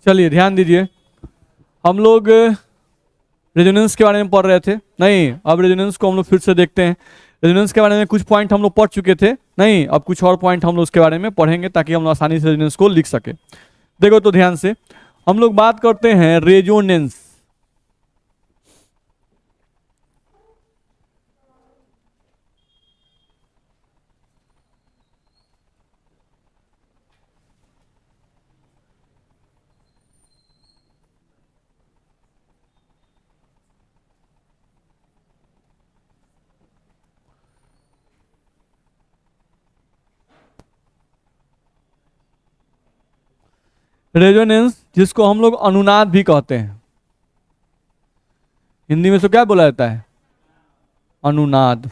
चलिए ध्यान दीजिए, हम लोग रेजोनेंस के बारे में पढ़ रहे थे। नहीं, अब रेजोनेंस को हम लोग फिर से देखते हैं। रेजोनेंस के बारे में कुछ पॉइंट हम लोग पढ़ चुके थे। नहीं, अब कुछ और पॉइंट हम लोग उसके बारे में पढ़ेंगे ताकि हम लोग आसानी से रेजोनेंस को लिख सके। देखो तो ध्यान से, हम लोग बात करते हैं रेजोनेंस। रेजोनेंस जिसको हम लोग अनुनाद भी कहते हैं, हिंदी में तो क्या बोला जाता है? अनुनाद।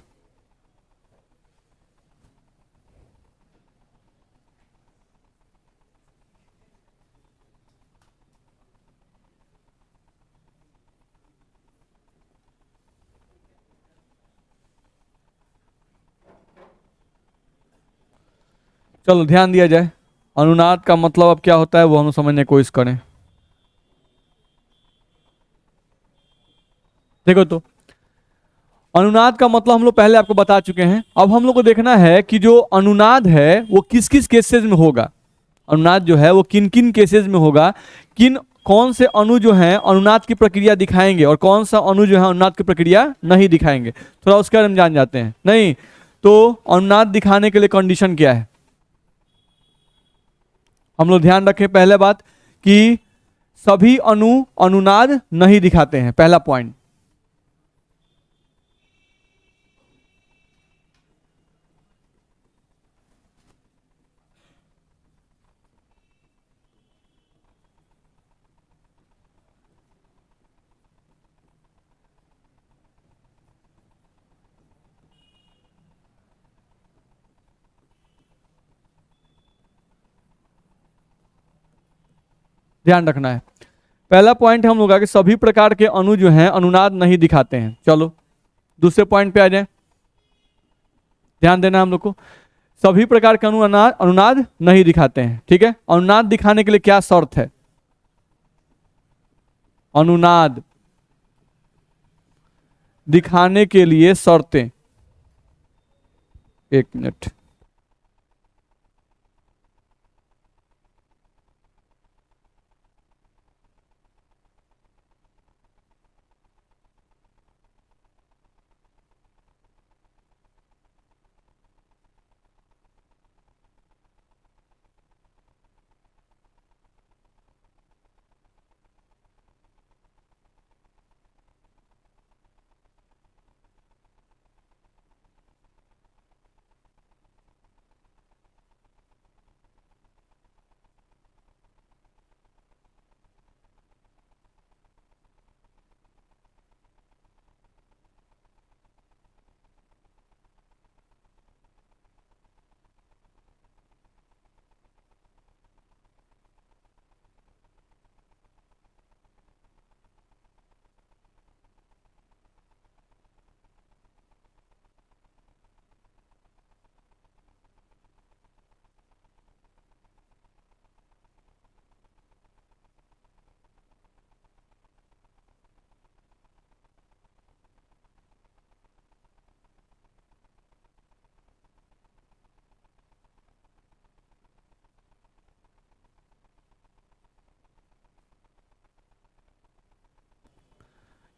चलो ध्यान दिया जाए, अनुनाद का मतलब अब क्या होता है वो हम समझने की कोशिश करें। देखो तो, अनुनाद का मतलब हम लोग पहले आपको बता चुके हैं। अब हम लोग को देखना है कि जो अनुनाद है वो किस किस केसेस में होगा। अनुनाद जो है वो किन किन केसेस में होगा, किन कौन से अणु जो हैं अनुनाद की प्रक्रिया दिखाएंगे और कौन सा अणु जो है अनुनाद की प्रक्रिया नहीं दिखाएंगे। थोड़ा उसके बारे में जान जाते हैं। नहीं तो अनुनाद दिखाने के लिए कंडीशन क्या है, हम लोग ध्यान रखें पहले बात कि सभी अणु अनुनाद नहीं दिखाते हैं, पहला पॉइंट। ध्यान रखना है, पहला पॉइंट हम लोग का कि सभी प्रकार के अणु जो हैं अनुनाद नहीं दिखाते हैं। चलो दूसरे पॉइंट पे आ जाए, ध्यान देना हम लोग को। सभी प्रकार के अणु अनुनाद नहीं दिखाते हैं, ठीक है। अनुनाद दिखाने के लिए क्या शर्त है? अनुनाद दिखाने के लिए शर्तें, एक मिनट।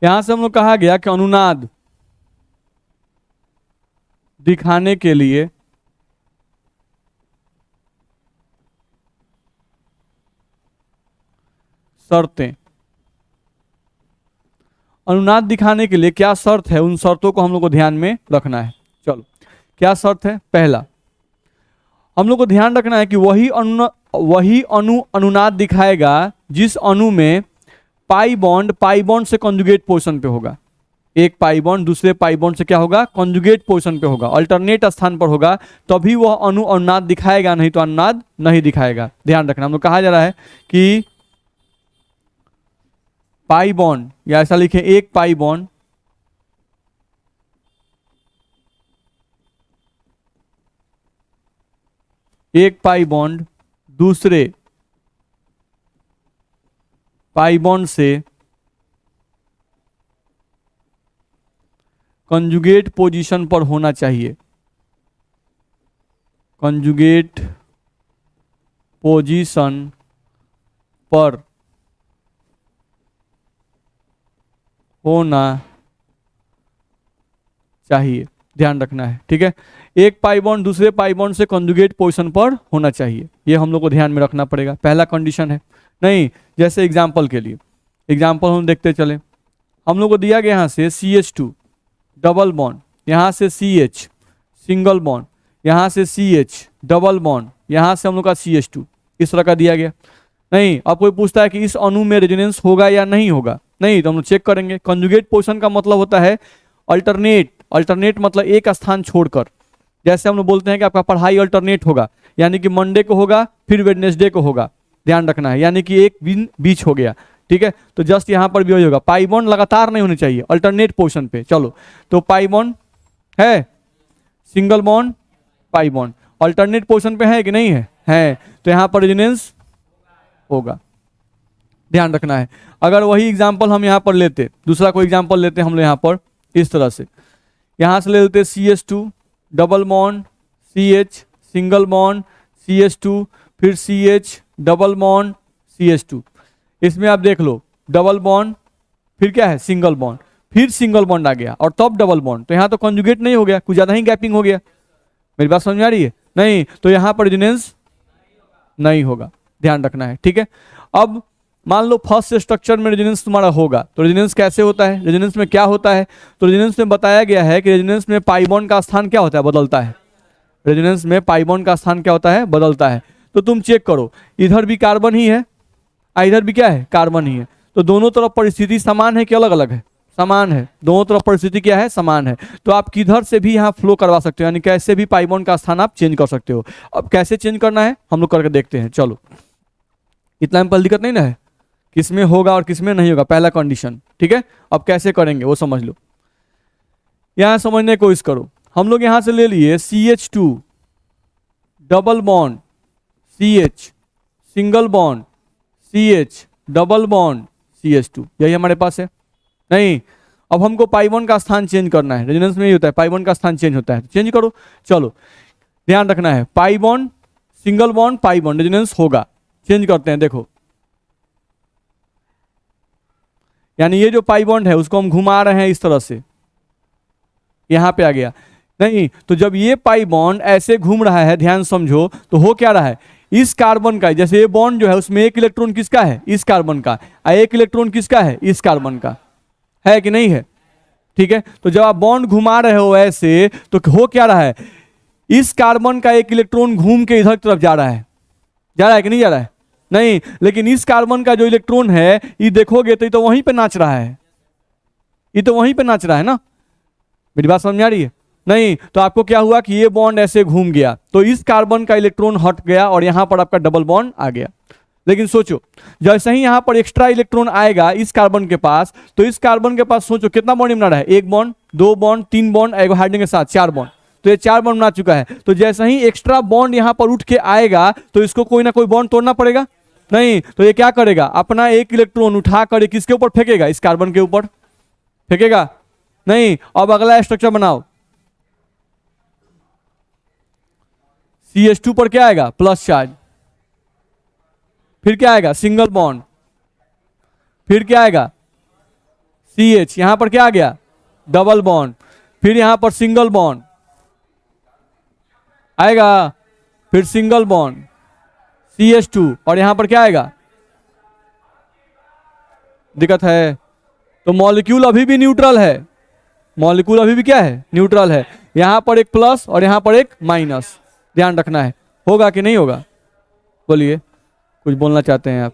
यहां से हम लोग कहा गया कि अनुनाद दिखाने के लिए शर्तें, अनुनाद दिखाने के लिए क्या शर्त है, उन शर्तों को हम लोग को ध्यान में रखना है। चलो क्या शर्त है? पहला, हम लोग को ध्यान रखना है कि वही अणु अनुनाद दिखाएगा जिस अणु में पाई बॉन्ड से कॉन्जुगेट पोजीशन पे होगा। एक पाई बॉन्ड दूसरे पाई बॉन्ड से क्या होगा? कॉन्जुगेट पोजीशन पे होगा, अल्टरनेट स्थान पर होगा, तभी वह अणु अनुनाद दिखाएगा, नहीं तो अनुनाद नहीं दिखाएगा। ध्यान रखना, हम लोग कहा जा रहा है कि पाई बॉन्ड, या ऐसा लिखे एक पाई बॉन्ड दूसरे पाई बॉन्ड से कंजुगेट पोजीशन पर होना चाहिए, कंजुगेट पोजीशन पर होना चाहिए, ध्यान रखना है। ठीक है, एक पाई बॉन्ड दूसरे पाई बॉन्ड से कंजुगेट पोजीशन पर होना चाहिए, ये हम लोग को ध्यान में रखना पड़ेगा, पहला कंडीशन है। नहीं, जैसे एग्जांपल के लिए, एग्जांपल हम देखते चले, हम लोग को दिया गया यहाँ से CH2 डबल बॉन्ड, यहाँ से CH सिंगल बॉन्ड, यहाँ से CH डबल बॉन्ड, यहाँ से हम लोग का CH2, इस तरह का दिया गया। नहीं, अब कोई पूछता है कि इस अणु में रेजोनेंस होगा या नहीं होगा, नहीं, तो हम लोग चेक करेंगे। कंजुगेट पोजीशन का मतलब होता है अल्टरनेट, अल्टरनेट मतलब एक स्थान छोड़कर, जैसे हम लोग बोलते हैं कि आपका पढ़ाई अल्टरनेट होगा, यानी कि मंडे को होगा फिर वेडनेसडे को होगा, ध्यान रखना है, यानी कि एक दिन बीच हो गया। ठीक है, तो जस्ट यहाँ पर भी वही होगा, पाई बॉन्ड लगातार नहीं होने चाहिए, अल्टरनेट पोजीशन पे। चलो, तो पाई बॉन्ड है, single bond, pi bond alternate position पे है कि नहीं है, तो यहाँ पर रेजोनेंस होगा, ध्यान रखना है। अगर वही एग्जाम्पल हम यहाँ पर लेते, दूसरा कोई एग्जाम्पल लेते हम लोग यहाँ पर इस तरह से, यहाँ से ले लेते CH2 double bond, CH single bond, CH2 फिर CH डबल बॉन्ड, CH2, इसमें आप देख लो डबल बॉन्ड फिर क्या है सिंगल बॉन्ड, फिर सिंगल बॉन्ड आ गया और तब डबल बॉन्ड, तो यहाँ तो कंजुगेट नहीं हो गया, कुछ ज़्यादा ही गैपिंग हो गया। मेरी बात समझ में आ रही है? नहीं, तो यहाँ पर रेजोनेंस नहीं होगा, ध्यान रखना है। ठीक है, अब मान लो फर्स्ट स्ट्रक्चर में रेजोनेंस तुम्हारा होगा, तो रेजोनेंस कैसे होता है, रेजोनेंस में क्या होता है, तो रेजोनेंस में बताया गया है कि रेजोनेंस में पाई बॉन्ड का स्थान क्या होता है, बदलता है। रेजोनेंस में पाई बॉन्ड का स्थान क्या होता है, बदलता है। तो तुम चेक करो, इधर भी कार्बन ही है, इधर भी क्या है, कार्बन ही है, तो दोनों तरफ परिस्थिति समान है कि अलग अलग है, समान है, दोनों तरफ परिस्थिति क्या है, समान है। तो आप किधर से भी यहाँ फ्लो करवा सकते हो, यानी कैसे भी पाई बॉन्ड का स्थान आप चेंज कर सकते हो। अब कैसे चेंज करना है हम लोग करके देखते हैं। चलो, इतना में दिक्कत नहीं ना है, किसमें होगा और किसमें नहीं होगा, पहला कंडीशन। ठीक है, अब कैसे करेंगे वो समझ लो, यहां समझने की कोशिश करो। हम लोग यहां से ले लिए CH2 double bond, CH single bond, CH double bond, CH2, यही हमारे पास है। नहीं, अब हमको पाई बॉन्ड का स्थान चेंज करना है, रेजोनेंस में ही होता है, पाई बॉन्ड का स्थान चेंज होता है, तो चेंज करो। चलो, ध्यान रखना है, pi bond single bond pi bond resonance होगा, चेंज करते हैं। देखो, यानी ये जो पाई बॉन्ड है उसको हम घुमा रहे हैं इस तरह से, यहां पे आ गया। नहीं, तो जब ये पाई बॉन्ड ऐसे घूम रहा है, ध्यान समझो, तो हो क्या रहा है, इस कार्बन का, जैसे ये बॉन्ड जो है उसमें एक इलेक्ट्रॉन किसका है, इस कार्बन का, और एक इलेक्ट्रॉन किसका है, इस कार्बन का, है कि नहीं है। ठीक है, तो जब आप बॉन्ड घुमा रहे हो ऐसे, तो हो क्या रहा है, इस कार्बन का एक इलेक्ट्रॉन घूम के इधर तरफ जा रहा है कि नहीं जा रहा है, नहीं, लेकिन इस कार्बन का जो इलेक्ट्रॉन है ये देखोगे तो ये तो वहीं पे नाच रहा है, ये तो वहीं पे नाच रहा है ना। मेरी बात समझ में आ रही है? नहीं, तो आपको क्या हुआ कि ये बॉन्ड ऐसे घूम गया, तो इस कार्बन का इलेक्ट्रॉन हट गया और यहां पर आपका डबल बॉन्ड आ गया। लेकिन सोचो, जैसे ही यहां पर एक्स्ट्रा इलेक्ट्रॉन आएगा इस कार्बन के पास, तो इस कार्बन के पास सोचो कितना बॉन्ड बना रहा है, एक बॉन्ड, दो बॉन्ड, तीन बॉन्ड, एक हाइड्रोजन के साथ चार बॉन्ड, तो ये चार बॉन्ड बना चुका है। तो जैसे ही एक्स्ट्रा बॉन्ड यहां पर उठ के आएगा तो इसको कोई ना कोई बॉन्ड तोड़ना पड़ेगा। नहीं, तो ये क्या करेगा, अपना एक इलेक्ट्रॉन उठा कर किसके ऊपर फेंकेगा, इस कार्बन के ऊपर फेंकेगा। नहीं, अब अगला स्ट्रक्चर बनाओ, CH2 पर क्या आएगा, प्लस चार्ज, फिर क्या आएगा, सिंगल बॉन्ड, फिर क्या आएगा, CH, यहां पर क्या आ गया, डबल बॉन्ड, फिर यहां पर सिंगल बॉन्ड आएगा, फिर सिंगल बॉन्ड, CH2, और यहां पर क्या आएगा, दिक्कत है। तो मॉलिक्यूल अभी भी न्यूट्रल है, मॉलिक्यूल अभी भी क्या है, न्यूट्रल है। यहां पर एक प्लस और यहां पर एक माइनस, ध्यान रखना है। होगा कि नहीं होगा, बोलिए, कुछ बोलना चाहते हैं आप?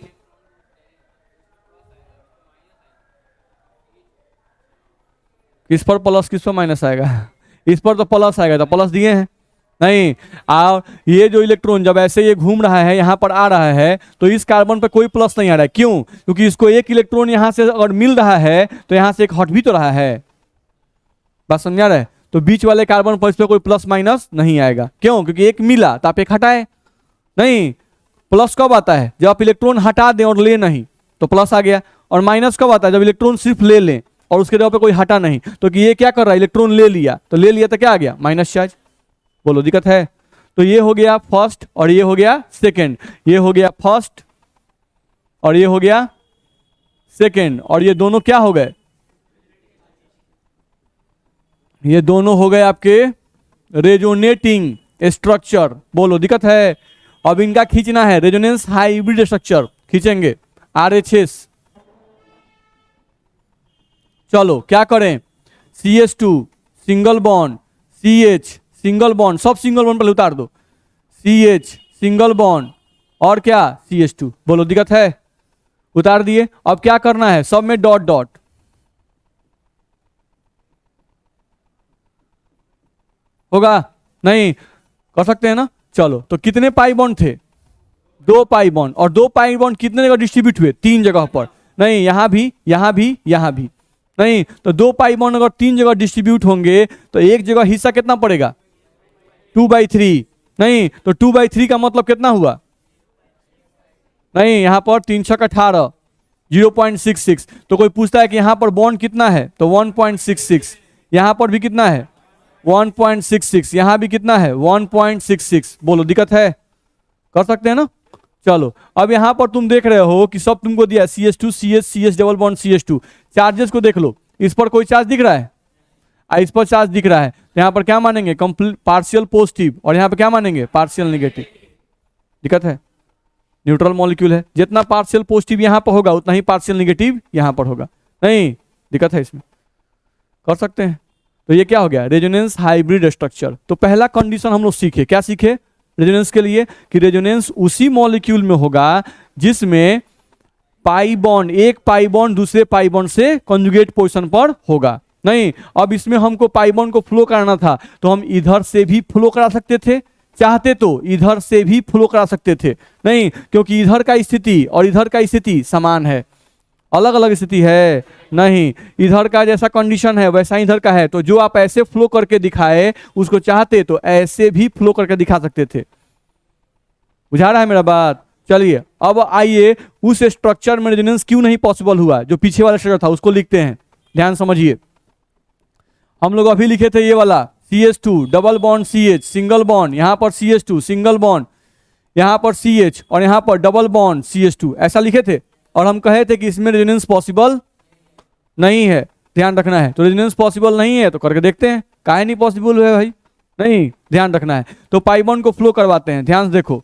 किस पर प्लस किस पर माइनस आएगा? इस पर तो प्लस आएगा, तो प्लस दिए हैं। नहीं, और ये जो इलेक्ट्रॉन जब ऐसे ये घूम रहा है यहां पर आ रहा है, तो इस कार्बन पर कोई प्लस नहीं आ रहा है। क्यों? क्योंकि इसको एक इलेक्ट्रॉन यहां से अगर मिल रहा है तो यहां से एक हट भी तो रहा है। बात समझा रहे? तो बीच वाले कार्बन पर इस पर कोई प्लस माइनस नहीं आएगा। क्यों? क्योंकि एक मिला तो आप एक हटाए। नहीं, प्लस कब आता है, जब आप इलेक्ट्रॉन हटा दें और ले नहीं, तो प्लस आ गया। और माइनस कब आता है? जब इलेक्ट्रॉन सिर्फ ले लें और उसके जगह पे कोई हटा नहीं। तो कि ये क्या कर रहा है, इलेक्ट्रॉन ले लिया, तो ले लिया तो क्या आ गया, माइनस चार्ज। बोलो दिक्कत है? तो ये हो गया फर्स्ट और ये हो गया सेकेंड, ये हो गया फर्स्ट और ये हो गया सेकेंड, और ये दोनों क्या हो गए, ये दोनों हो गए आपके रेजोनेटिंग स्ट्रक्चर। बोलो दिक्कत है? अब इनका खींचना है, रेजोनेंस हाइब्रिड स्ट्रक्चर खींचेंगे, RHS। चलो क्या करें, CH2 single bond, CH single bond, सब सिंगल बॉन्ड पर उतार दो, CH सिंगल बॉन्ड और क्या, CH2। बोलो दिक्कत है? उतार दिए। अब क्या करना है, सब में डॉट डॉट। होगा? नहीं कर सकते हैं ना? चलो तो कितने पाई बॉन्ड थे, 2 पाई बॉन्ड। और 2 पाई बॉन्ड कितने जगह डिस्ट्रीब्यूट हुए, 3 जगह पर। नहीं यहाँ भी, यहाँ भी, यहाँ भी। नहीं तो 2 पाई बॉन्ड अगर 3 जगह डिस्ट्रीब्यूट होंगे तो एक जगह हिस्सा कितना पड़ेगा, 2/3। नहीं तो 2/3 का मतलब कितना हुआ, नहीं यहाँ पर 3×18 0.66। तो कोई पूछता है कि यहाँ पर बॉन्ड कितना है, तो 1.66। यहाँ पर भी कितना है, 1.66। यहाँ भी कितना है, 1.66। बोलो दिक्कत है? कर सकते हैं ना? चलो अब यहाँ पर तुम देख रहे हो कि सब तुमको दिया, CH2 CH CH double bond CH2। Charges को देख लो, इस पर कोई चार्ज दिख रहा है, इस पर चार्ज दिख रहा है, तो यहाँ पर क्या मानेंगे, कंप्लीट पार्शियल पॉजिटिव, और यहाँ पर क्या मानेंगे, पार्शियल नेगेटिव। दिक्कत है? न्यूट्रल मॉलिक्यूल है, जितना पार्शियल पॉजिटिव यहाँ पर होगा उतना ही पार्शियल नेगेटिव यहाँ पर होगा। नहीं दिक्कत है इसमें? कर सकते हैं। तो ये क्या हो गया, रेजोनेंस हाइब्रिड स्ट्रक्चर। तो पहला कंडीशन हम लोग सीखे, क्या सीखे रेजोनेंस के लिए, कि रेजोनेंस उसी मॉलिक्यूल में होगा जिसमें पाई बॉन्ड, एक पाई बॉन्ड दूसरे पाई बॉन्ड से कंजुगेट पोजीशन पर होगा। नहीं अब इसमें हमको पाई बॉन्ड को फ्लो कराना था, तो हम इधर से भी फ्लो करा सकते थे, चाहते तो इधर से भी फ्लो करा सकते थे। नहीं क्योंकि इधर का स्थिति और इधर का स्थिति समान है, अलग अलग स्थिति है नहीं। इधर का जैसा कंडीशन है वैसा इधर का है, तो जो आप ऐसे फ्लो करके दिखाए उसको चाहते तो ऐसे भी फ्लो करके दिखा सकते थे। बुझा रहा है मेरा बात? चलिए अब आइए उस स्ट्रक्चर में रेजोनेंस क्यों नहीं पॉसिबल हुआ, जो पीछे वाला स्ट्रक्चर था उसको लिखते हैं। ध्यान समझिए, हम लोग अभी लिखे थे ये वाला CH2 double bond CH single bond, यहां पर CH2 सिंगल बॉन्ड, यहां पर CH और यहां पर डबल बॉन्ड CH2, ऐसा लिखे थे। और हम कहे थे कि इसमें रेजोनेंस पॉसिबल नहीं है, ध्यान रखना है। तो रेजोनेंस पॉसिबल नहीं है तो करके देखते हैं, काहे नहीं पॉसिबल है भाई, नहीं ध्यान रखना है। तो पाई बॉन्ड को फ्लो करवाते हैं, ध्यान से देखो,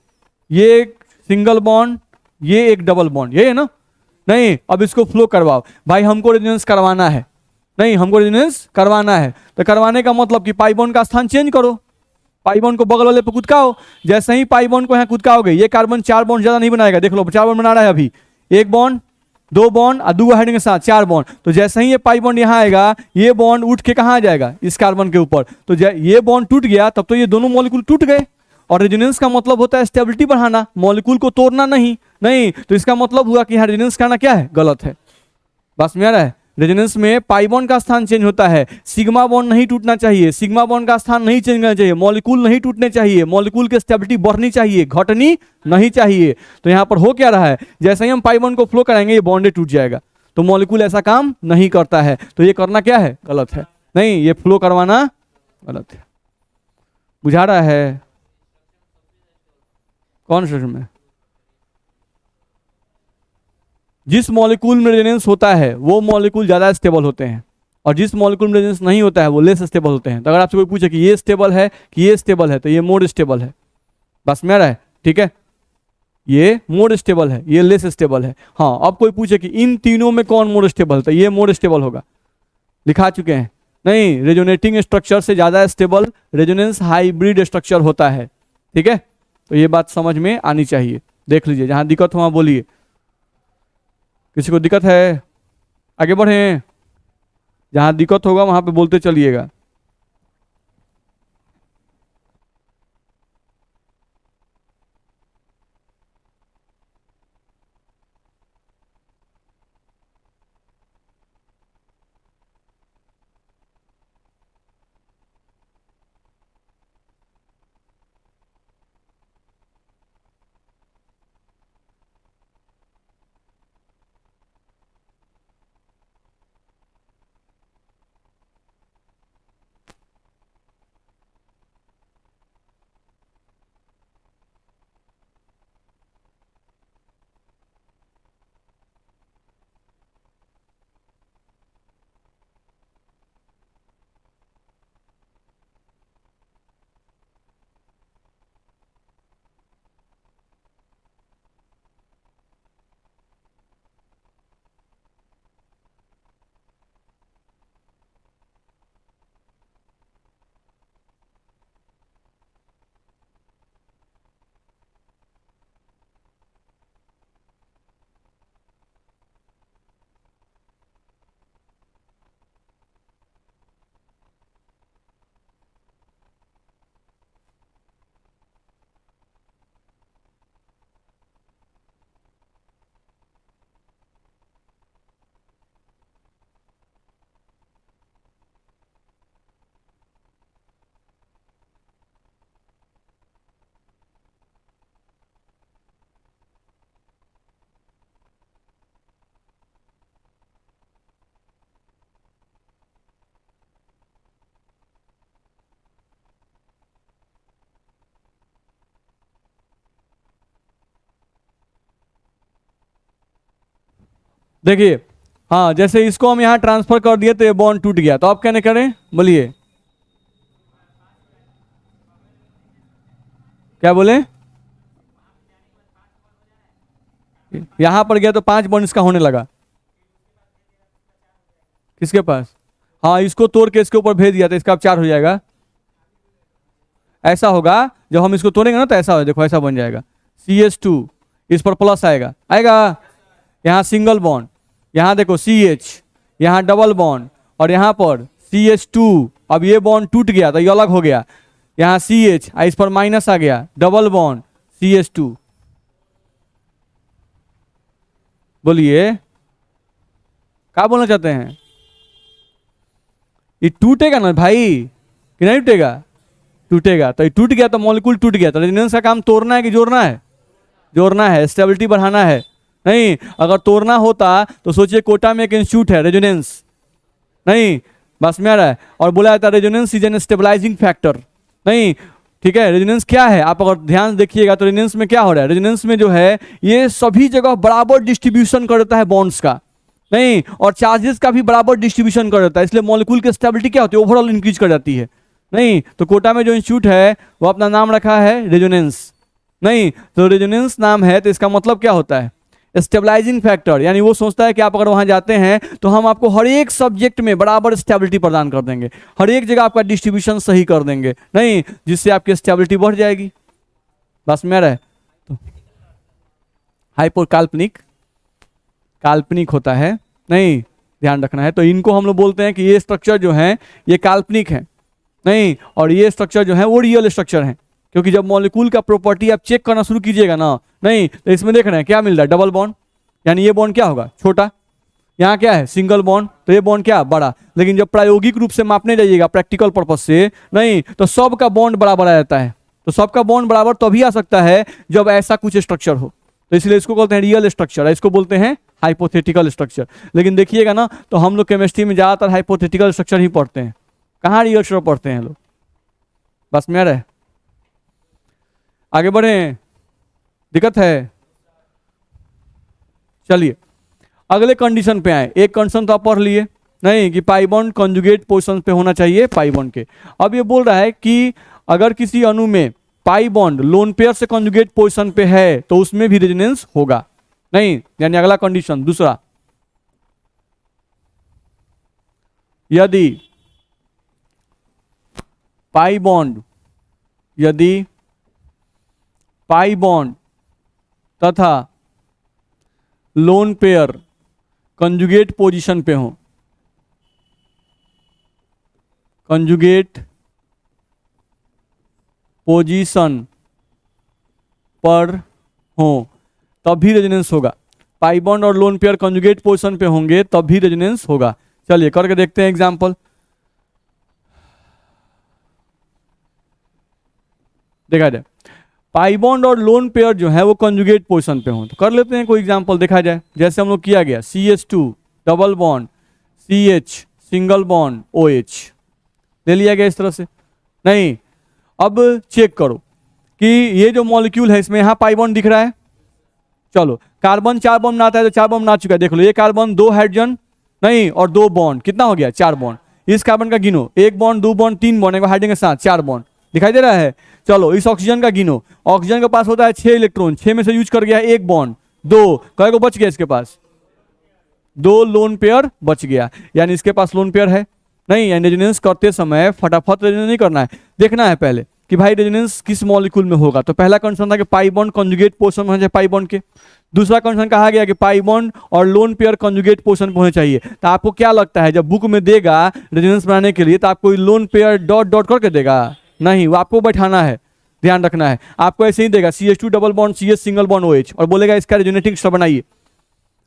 ये एक सिंगल बॉन्ड, ये एक डबल बॉन्ड, ये है ना। नहीं अब इसको फ्लो करवाओ भाई, हमको रेजोनेंस करवाना है, नहीं हमको रेजोनेंस करवाना है। तो करवाने का मतलब कि पाई बॉन्ड का स्थान चेंज करो, पाई बॉन्ड को बगल वाले पे कुदकाओ। जैसे ही पाई बॉन्ड को यहाँ कुदकाओगे, ये कार्बन 4 बॉन्ड ज्यादा नहीं बनाएगा, देख लो 4 बॉन्ड बना रहा है अभी, 1 बॉन्ड 2 बॉन्ड और 2 हाइड्रोजन के साथ 4 बॉन्ड। तो जैसे ही ये पाई बॉन्ड यहाँ आएगा, ये बॉन्ड उठ के कहाँ आ जाएगा, इस कार्बन के ऊपर। तो ये बॉन्ड टूट गया, तब तो ये दोनों मॉलिक्यूल टूट गए। और रेजोनेंस का मतलब होता है स्टेबिलिटी बढ़ाना, मॉलिक्यूल को तोड़ना नहीं। नहीं तो इसका मतलब हुआ कि यहाँ रेजोनेंस करना क्या है, गलत है। बस में आ रहा है? रेजोनेंस में पाई बॉन्ड का स्थान चेंज होता है, सिग्मा बॉन्ड नहीं टूटना चाहिए, सिग्मा बॉन्ड का स्थान नहीं चेंज करना चाहिए, मॉलिक्यूल नहीं टूटने चाहिए, मॉलिक्यूल की स्टेबिलिटी बढ़नी चाहिए, घटनी नहीं चाहिए। तो यहाँ पर हो क्या रहा है, जैसे ही हम पाई बॉन्ड को फ्लो कराएंगे ये बॉन्ड टूट जाएगा। तो मॉलिक्यूल ऐसा काम नहीं करता है, तो ये करना क्या है, गलत है। नहीं ये फ्लो करवाना गलत है। बुझा रहा है? कौन सा में जिस मॉलिक्यूल में रेजोनेंस होता है वो मॉलिक्यूल ज्यादा स्टेबल होते हैं, और जिस मॉलिक्यूल में रेजोनेंस नहीं होता है वो लेस स्टेबल होते हैं। तो अगर आपसे कोई पूछे कि ये स्टेबल है कि ये स्टेबल है, तो ये मोर स्टेबल है। बस में आ रहा है? ठीक है, ये मोर स्टेबल है, ये लेस स्टेबल है। हाँ अब कोई पूछे कि इन तीनों में कौन मोर स्टेबल, तो ये मोर स्टेबल होगा, लिखा चुके हैं। नहीं रेजोनेटिंग स्ट्रक्चर से ज्यादा स्टेबल रेजोनेंस हाइब्रिड स्ट्रक्चर होता है। ठीक है, तो ये बात समझ में आनी चाहिए। देख लीजिए, जहां दिक्कत हो वहां बोलिए। किसी को दिक्कत है? आगे बढ़े, जहां दिक्कत होगा वहां पे बोलते चलिएगा। देखिए, हाँ जैसे इसको हम यहाँ ट्रांसफर कर दिए तो ये बॉन्ड टूट गया, तो आप क्या नहीं करें, बोलिए क्या बोले। यहां पर गया तो 5 बॉन्ड इसका होने लगा, किसके पास, हाँ इसको तोड़ के इसके ऊपर भेज दिया तो इसका अब 4 हो जाएगा। ऐसा होगा जब हम इसको तोड़ेंगे ना तो ऐसा हो, देखो ऐसा बन जाएगा CH2, इस पर प्लस आएगा आएगा, यहाँ सिंगल बॉन्ड, यहाँ देखो CH, यहाँ डबल बॉन्ड, और यहाँ पर CH2। अब ये बॉन्ड टूट गया तो ये अलग हो गया, यहाँ CH, इस पर माइनस आ गया, डबल बॉन्ड CH2। बोलिए क्या बोलना चाहते हैं। ये टूटेगा ना भाई कि नहीं टूटेगा, टूटेगा, तो ये टूट गया तो मॉलिक्यूल टूट गया, तो रेजोनेंस का काम तोड़ना है कि जोड़ना है, जोड़ना है, स्टेबिलिटी बढ़ाना है। नहीं, अगर तोड़ना होता तो सोचिए कोटा में एक इंस्टीट्यूट है रेजोनेंस, नहीं बस में आ रहा है, और बोला जाता है resonance is an stabilising factor. नहीं, ठीक है, रेजोनेंस क्या है, आप अगर ध्यान देखिएगा तो रेजोनेंस में क्या हो रहा है, रेजोनेंस में जो है ये सभी जगह बराबर डिस्ट्रीब्यूशन कर देता है बॉन्ड्स का, नहीं, और चार्जेस का भी बराबर डिस्ट्रीब्यूशन कर देता है, इसलिए मॉलिक्यूल की स्टेबिलिटी क्या होती है, ओवरऑल इंक्रीज कर जाती है। नहीं, तो कोटा में जो इंस्टीट्यूट है वो अपना नाम रखा है रेजोनेंस। नहीं, तो रेजोनेंस नाम है तो इसका मतलब क्या होता है, स्टेबलाइजिंग फैक्टर, यानी वो सोचता है कि आप अगर वहां जाते हैं तो हम आपको हर एक सब्जेक्ट में बराबर स्टेबिलिटी प्रदान कर देंगे, हर एक जगह आपका डिस्ट्रीब्यूशन सही कर देंगे, नहीं, जिससे आपकी स्टेबिलिटी बढ़ जाएगी। बस में रहे तो हाइपो काल्पनिक, काल्पनिक होता है, नहीं ध्यान रखना है। तो इनको हम लोग बोलते हैं कि ये स्ट्रक्चर जो है ये काल्पनिक है, नहीं, और ये स्ट्रक्चर जो है वो रियल स्ट्रक्चर है, क्योंकि जब मॉलिक्यूल का प्रॉपर्टी आप चेक करना शुरू कीजिएगा ना, नहीं तो इसमें देख रहे हैं क्या मिल रहा है, डबल बॉन्ड, यानी ये बॉन्ड क्या होगा छोटा, यहाँ क्या है सिंगल बॉन्ड, तो ये बॉन्ड क्या बड़ा। लेकिन जब प्रायोगिक रूप से मापने जाइएगा प्रैक्टिकल पर्पज से, नहीं तो सबका बॉन्ड बराबर आ जाता है, तो सबका बॉन्ड बराबर तभी आ सकता है जब ऐसा कुछ स्ट्रक्चर हो, तो इसलिए इसको बोलते हैं रियल स्ट्रक्चर, इसको बोलते हैं हाइपोथेटिकल स्ट्रक्चर। लेकिन देखिएगा ना तो हम लोग केमिस्ट्री में ज्यादातर हाइपोथेटिकल स्ट्रक्चर ही पढ़ते हैं, कहाँ रियल स्ट्रक्चर पढ़ते हैं लोग। बस में रहे, आगे बढ़े, दिक्कत है। चलिए अगले कंडीशन पे आए, एक कंडीशन तो आप पढ़ लिए, नहीं कि पाई बॉन्ड कंजुगेट पोजीशन पे होना चाहिए पाई बॉन्ड के। अब ये बोल रहा है कि अगर किसी अणु में पाई बॉन्ड लोन पेयर से कंजुगेट पोजीशन पे है तो उसमें भी रेजोनेंस होगा, नहीं, यानी अगला कंडीशन दूसरा, यदि पाई बॉन्ड, यदि पाई बॉन्ड तथा लोन पेयर कंजुगेट पोजीशन पे हो, कंजुगेट पोजीशन पर हो तब भी रेजोनेंस होगा। पाई बॉन्ड और लोन पेयर कंजुगेट पोजीशन पे होंगे तब भी रेजोनेंस होगा। चलिए करके देखते हैं एग्जांपल, देखा जाए पाई बॉन्ड और लोन पेयर जो है वो कंजुगेट पोजीशन पे हो, तो कर लेते हैं कोई एग्जांपल देखा जाए, जैसे हम लोग किया गया CH2 double bond CH single bond OH ले लिया गया इस तरह से। नहीं, अब चेक करो कि ये जो मॉलिक्यूल है इसमें यहाँ पाई बॉन्ड दिख रहा है, चलो कार्बन 4 बॉन्ड बनाता है तो 4 बॉन्ड बना चुका है, देख लो ये कार्बन 2 हाइड्रोजन, नहीं, और 2 बॉन्ड, कितना हो गया 4 बॉन्ड। इस कार्बन का गिनो, 1 बॉन्ड 2 बॉन्ड 3 बॉन्ड, एक हाइड्रोजन के साथ 4 बॉन्ड दिखाई दे रहा है। चलो इस ऑक्सीजन का गिनो, ऑक्सीजन के पास होता है 6 इलेक्ट्रॉन, 6 में से यूज कर गया 1 बॉन्ड, 2 कई को बच गया, इसके पास 2 लोन पेयर बच गया, यानी इसके पास लोन पेयर है। नहीं, यानी रेजोनेंस करते समय फटाफट रेजोनेंस नहीं करना है, देखना है पहले कि भाई रेजोनेंस किस मॉलिक्यूल में होगा। तो पहला कंडीशन था कि पाई बॉन्ड कंजुगेट पोजीशन में होना चाहिए पाई बॉन्ड के। दूसरा कंडीशन कहा गया कि पाई बॉन्ड और लोन पेयर कंजुगेट पोजीशन पे होने चाहिए। तो आपको क्या लगता है जब बुक में देगा रेजोनेंस बनाने के लिए तो आपको लोन पेयर डॉट डॉट करके देगा, नहीं, वो आपको बैठाना है, ध्यान रखना है। आपको ऐसे ही देगा CH2 double bond CH single bond OH और बोलेगा इसका रेजोनेटिंग स्ट्रक्चर बनाइए,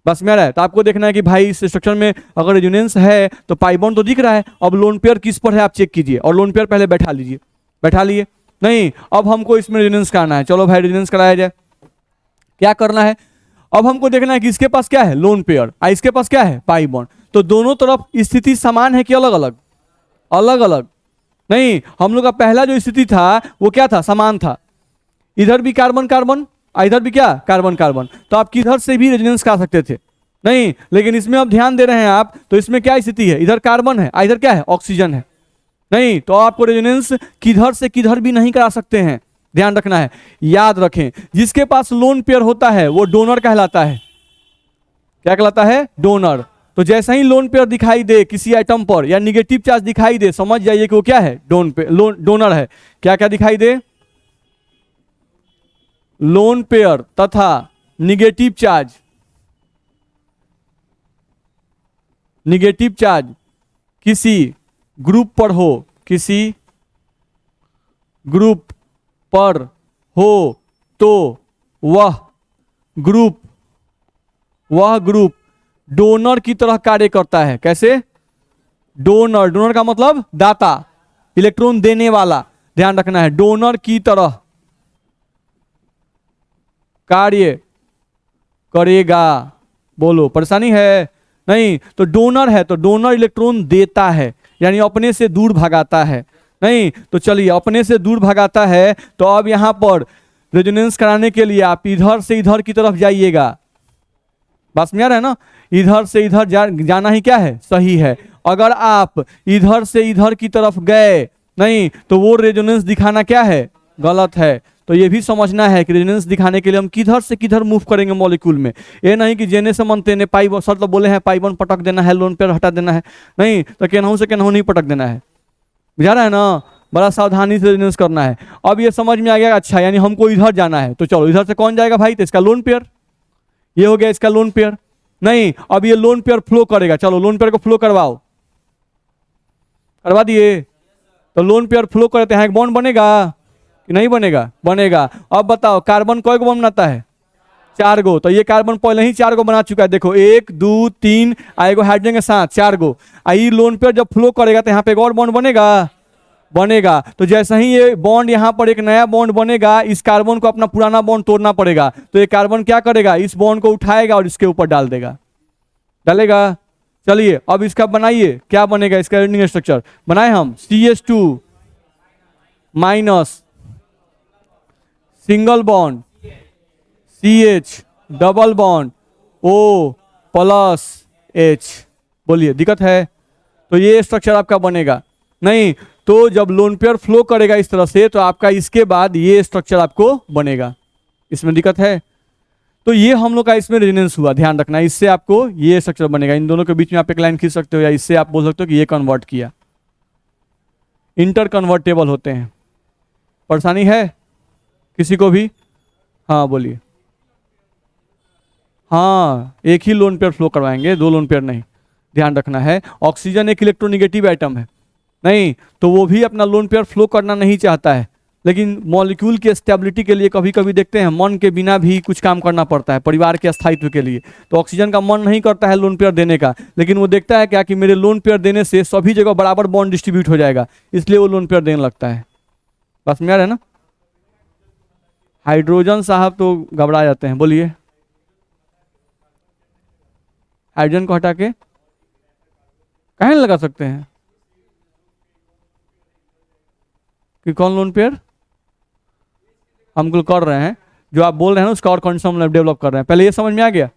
बस में रहा है। तो आपको देखना है कि भाई इस स्ट्रक्चर में अगर रेजोनेंस है तो पाई बॉन्ड तो दिख रहा है, अब लोन पेयर किस पर है आप चेक कीजिए, और लोन पेयर पहले बैठा लीजिए, बैठा लिए। नहीं, अब हमको इसमें रेजोनेंस कराना है, चलो भाई रेजोनेंस कराया जाए। क्या करना है, अब हमको देखना है कि इसके पास क्या है लोन पेयर, इसके पास क्या है पाई बॉन्ड, तो दोनों तरफ स्थिति समान है कि अलग अलग, अलग अलग। नहीं, हम लोग का पहला जो स्थिति था वो क्या था, समान था, इधर भी कार्बन कार्बन इधर भी क्या कार्बन कार्बन, तो आप किधर से भी रेजोनेंस करा सकते थे, नहीं, लेकिन इसमें अब ध्यान दे रहे हैं आप, तो इसमें क्या स्थिति है, इधर कार्बन है, इधर क्या है, ऑक्सीजन है। नहीं, तो आपको रेजोनेंस किधर से किधर भी नहीं करा सकते हैं, ध्यान रखना है। याद रखें, जिसके पास लोन पेयर होता है वो डोनर कहलाता है। क्या कहलाता है, डोनर। तो जैसा ही लोन पेयर दिखाई दे किसी एटम पर या निगेटिव चार्ज दिखाई दे, समझ जाइए कि वो क्या है, डोनर है। क्या क्या दिखाई दे, लोन पेयर तथा निगेटिव चार्ज। निगेटिव चार्ज किसी ग्रुप पर हो, किसी ग्रुप पर हो तो वह ग्रुप डोनर की तरह कार्य करता है। कैसे, डोनर, डोनर का मतलब दाता, इलेक्ट्रॉन देने वाला, ध्यान रखना है, डोनर की तरह कार्य करेगा। बोलो, परेशानी है? नहीं, तो डोनर है तो डोनर इलेक्ट्रॉन देता है, यानी अपने से दूर भगाता है। नहीं, तो चलिए, अपने से दूर भगाता है, तो अब यहां पर रेजोनेंस कराने के लिए आप इधर से इधर की तरफ जाइएगा। बात समझ आ रहा है ना, इधर से इधर जाना ही क्या है, सही है। अगर आप इधर से इधर की तरफ गए नहीं, तो वो रेजोनेंस दिखाना क्या है, गलत है। तो ये भी समझना है कि रेजोनेंस दिखाने के लिए हम किधर से किधर मूव करेंगे मॉलिक्यूल में। ये नहीं कि जेने से मन तेने पाई, सर तो बोले हैं पाई 1 पटक देना है, लोन पेयर हटा देना है। नहीं, तो केनहू से केनहू नहीं पटक देना है, बुझा रहा है ना, बड़ा सावधानी से रेजोनेंस करना है। अब ये समझ में आ गया, अच्छा यानी हमको इधर जाना है, तो चलो इधर से कौन जाएगा भाई, तो इसका लोन पेयर, ये हो गया इसका लोन पेयर। नहीं, अब ये लोन पेयर फ्लो करेगा, चलो लोन पेयर को फ्लो करवाओ, करवा दिए। तो लोन पेयर फ्लो करते हैं, बॉन्ड बनेगा कि नहीं बनेगा, बनेगा। अब बताओ कार्बन कई गो बॉन्ड बनाता है, 4 गो। तो ये कार्बन पहले ही 4 गो बना चुका है, देखो 1 2 3, एगो हाइड्रोजन के साथ 4 गो। ये लोन पेयर जब फ्लो करेगा तो यहाँ पे एक और बॉन्ड बनेगा, बनेगा। तो जैसे ही ये बॉन्ड यहाँ पर एक नया बॉन्ड बनेगा, इस कार्बन को अपना पुराना बॉन्ड तोड़ना पड़ेगा। तो ये कार्बन क्या करेगा, इस बॉन्ड को उठाएगा और इसके ऊपर डाल देगा, डालेगा। चलिए अब इसका बनाइए, क्या बनेगा इसका एंडिंग स्ट्रक्चर, बनाए हम CH2 minus single bond CH double bond O plus H। बोलिए दिक्कत है? तो ये स्ट्रक्चर आपका बनेगा। नहीं, तो जब लोन पेयर फ्लो करेगा इस तरह से, तो आपका इसके बाद ये स्ट्रक्चर आपको बनेगा। इसमें दिक्कत है? तो ये हम लोग का इसमें रेजोनेंस हुआ, ध्यान रखना, इससे आपको ये स्ट्रक्चर बनेगा। इन दोनों के बीच में आप एक लाइन खींच सकते हो, या इससे आप बोल सकते हो कि ये कन्वर्ट किया। इंटर कन्वर्टेबल होते हैं। परेशानी है किसी को भी? हाँ बोलिए। हाँ, एक ही लोन पेयर फ्लो करवाएंगे, 2 लोन पेयर नहीं, ध्यान रखना है। ऑक्सीजन एक इलेक्ट्रोनिगेटिव एटम है, नहीं तो वो भी अपना लोन पेयर फ्लो करना नहीं चाहता है, लेकिन मॉलिक्यूल की स्टेबिलिटी के लिए कभी कभी देखते हैं मन के बिना भी कुछ काम करना पड़ता है परिवार के स्थायित्व के लिए। तो ऑक्सीजन का मन नहीं करता है लोन पेयर देने का, लेकिन वो देखता है क्या कि मेरे लोन पेयर देने से सभी जगह बराबर बॉन्ड डिस्ट्रीब्यूट हो जाएगा, इसलिए वो लोन पेयर देने लगता है। बस में आ रहा है ना? हाइड्रोजन साहब तो घबरा जाते हैं, बोलिए। हाइड्रोजन को हटा के कहीं लगा सकते हैं कि कौन लोन पेयर हम लोग कर रहे हैं, जो आप बोल रहे हैं ना उसका और कौन सा हम डेवलप कर रहे हैं, पहले ये समझ में आ गया?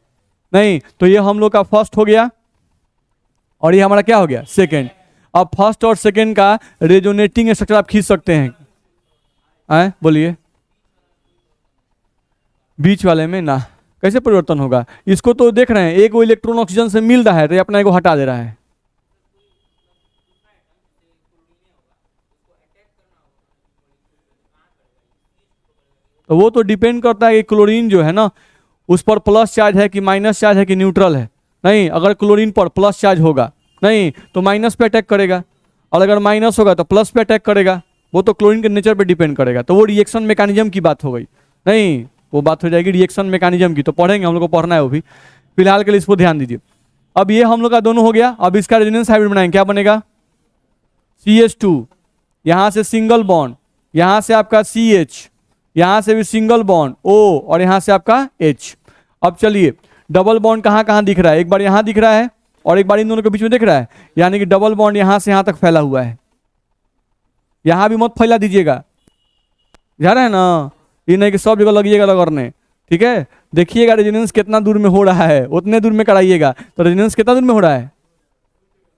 नहीं, तो ये हम लोग का फर्स्ट हो गया और ये हमारा क्या हो गया, सेकंड। अब फर्स्ट और सेकंड का रेजोनेटिंग स्ट्रक्चर आप खींच सकते हैं, बोलिए। बीच वाले में ना कैसे परिवर्तन होगा, इसको तो देख रहे हैं, एक वो इलेक्ट्रॉन ऑक्सीजन से मिल रहा है तो ये अपना एगो हटा दे रहा है। तो वो तो डिपेंड करता है कि क्लोरीन जो है ना उस पर प्लस चार्ज है कि माइनस चार्ज है कि न्यूट्रल है। नहीं, अगर क्लोरीन पर प्लस चार्ज होगा नहीं तो माइनस पे अटैक करेगा, और अगर माइनस होगा तो प्लस पे अटैक करेगा। वो तो क्लोरीन के नेचर पे डिपेंड करेगा। तो वो रिएक्शन मैकेनिज्म की बात हो गई, नहीं वो बात हो जाएगी रिएक्शन मैकेनिज्म की, तो पढ़ेंगे, हम लोग को पढ़ना है वो भी। फिलहाल के लिए इस पर ध्यान दीजिए। अब ये हम लोग का दोनों हो गया। अब इसका रेजोनेंस हाइब्रिड बनाएंगे, क्या बनेगा, CH2, यहाँ से सिंगल बॉन्ड, यहाँ से आपका CH, यहाँ से भी सिंगल बॉन्ड O, और यहाँ से आपका H। अब चलिए डबल बॉन्ड कहाँ कहाँ दिख रहा है, एक बार यहाँ दिख रहा है और एक बार इन दोनों के बीच में दिख रहा है, यानी कि डबल बॉन्ड यहाँ से यहाँ तक फैला हुआ है। यहाँ भी मत फैला दीजिएगा, जा रहा है ना, ये नहीं कि सब जगह लगिएगा लगने, ठीक है, देखिएगा रेजोनेंस कितना दूर में हो रहा है, उतने दूर में कराइएगा। तो रेजोनेंस कितना दूर में हो रहा है,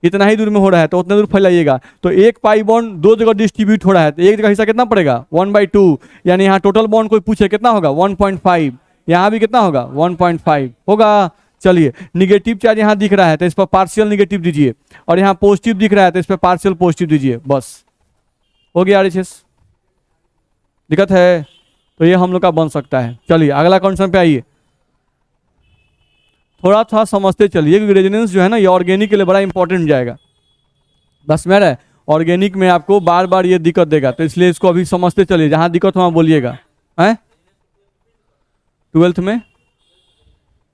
इतना ही दूर में हो रहा है, तो उतने दूर फैलाइएगा। तो एक पाई बॉन्ड दो जगह डिस्ट्रीब्यूट हो रहा है, तो एक जगह हिस्सा कितना पड़ेगा 1/2, यानी यहाँ टोटल बॉन्ड कोई पूछे कितना होगा 1.5, यहाँ भी कितना होगा 1.5 होगा। चलिए, निगेटिव चार्ज यहाँ दिख रहा है तो इस पर पार्शियल निगेटिव दीजिए, और यहाँ पॉजिटिव दिख रहा है तो इस पर पार्शियल पॉजिटिव दीजिए, बस हो गया RHS। दिक्कत है तो ये हम लोग का बन सकता है। चलिए अगला कंडीशन पे आइए, थोड़ा थोड़ा समझते चलिए क्योंकि रेजोनेंस जो है ना ये ऑर्गेनिक के लिए बड़ा इंपॉर्टेंट जाएगा। बस मेरा ऑर्गेनिक में आपको बार बार ये दिक्कत देगा, तो इसलिए इसको अभी समझते चलिए, जहां दिक्कत वहां बोलिएगा। है 12th में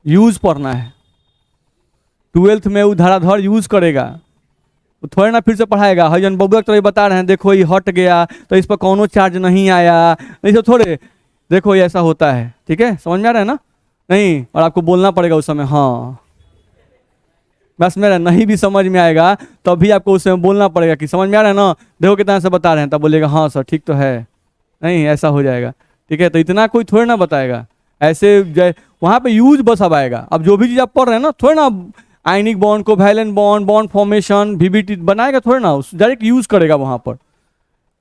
यूज पढ़ना है, 12th में वो धड़ाधड़ यूज करेगा, तो थोड़े ना फिर से पढ़ाएगा। हजन बबुआ तो ये बता रहे हैं, देखो ये हट गया तो इस पर कोनो चार्ज नहीं आया, नहीं तो थोड़े देखो ये ऐसा होता है। ठीक है, समझ में आ रहा है ना? नहीं, और आपको बोलना पड़ेगा उस समय हाँ। बस मेरा नहीं भी समझ में आएगा तब भी आपको उस समय बोलना पड़ेगा कि समझ में आ रहा है ना, देखो कितना से बता रहे हैं, तब बोलेगा हाँ सर ठीक तो है, नहीं ऐसा हो जाएगा। ठीक है, तो इतना कोई थोड़े ना बताएगा, ऐसे वहाँ पे यूज बस अब आएगा। अब जो भी चीज़ आप पढ़ रहे हैं ना, थोड़े ना आयनिक बॉन्ड को valence bond, bond formation, VBT बनाएगा थोड़े ना, डायरेक्ट यूज करेगा वहाँ पर।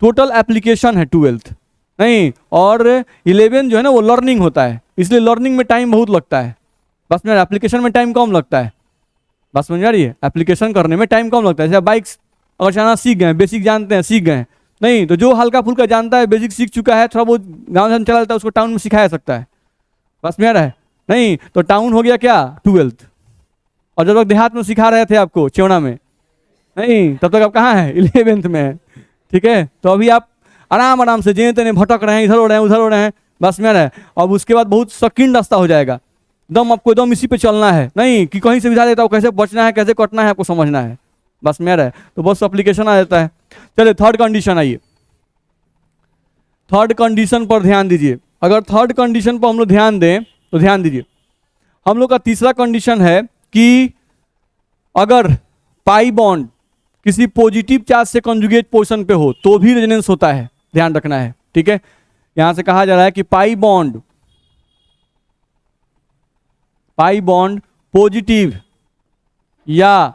टोटल एप्लीकेशन है 12th, नहीं, और 11 जो है ना वो लर्निंग होता है, इसलिए लर्निंग में टाइम बहुत लगता है। बस मेरा एप्लीकेशन में टाइम कम लगता है, बस समझ आ रही है, एप्लीकेशन करने में टाइम कम लगता है। जैसे बाइक्स अगर चलाना सीख गए, बेसिक जानते हैं, सीख गए, नहीं तो जो हल्का फुल्का जानता है, बेसिक सीख चुका है, थोड़ा बहुत गाँव से चला जाता है, उसको टाउन में सिखाया सकता है। बस में आ रहा है, नहीं तो टाउन हो गया क्या 12th, और जब तक देहात में सिखा रहे थे आपको चौड़ा में, नहीं तब तक आप कहाँ हैं 11th में है। ठीक है, तो अभी आप आराम आराम से जेने तेने भटक रहे हैं, इधर हो रहे हैं उधर हो रहे हैं, बस में रहे। अब उसके बाद बहुत शकीन रास्ता हो जाएगा, एकदम आपको एकदम इसी पे चलना है, नहीं कि कहीं से विधा देता हो, कैसे बचना है कैसे कटना है आपको समझना है, बस में रहे। तो बस एप्लीकेशन आ जाता है। चलिए थर्ड कंडीशन आइए, थर्ड कंडीशन पर ध्यान दीजिए। अगर थर्ड कंडीशन पर हम लोग ध्यान दें तो ध्यान दीजिए, हम लोग का तीसरा कंडीशन है कि अगर पाई बॉन्ड किसी पॉजिटिव चार्ज से कंजुगेट पोजीशन पे हो तो भी रेजोनेंस होता है, ध्यान रखना है। ठीक है, यहां से कहा जा रहा है कि पाई बॉन्ड पॉजिटिव या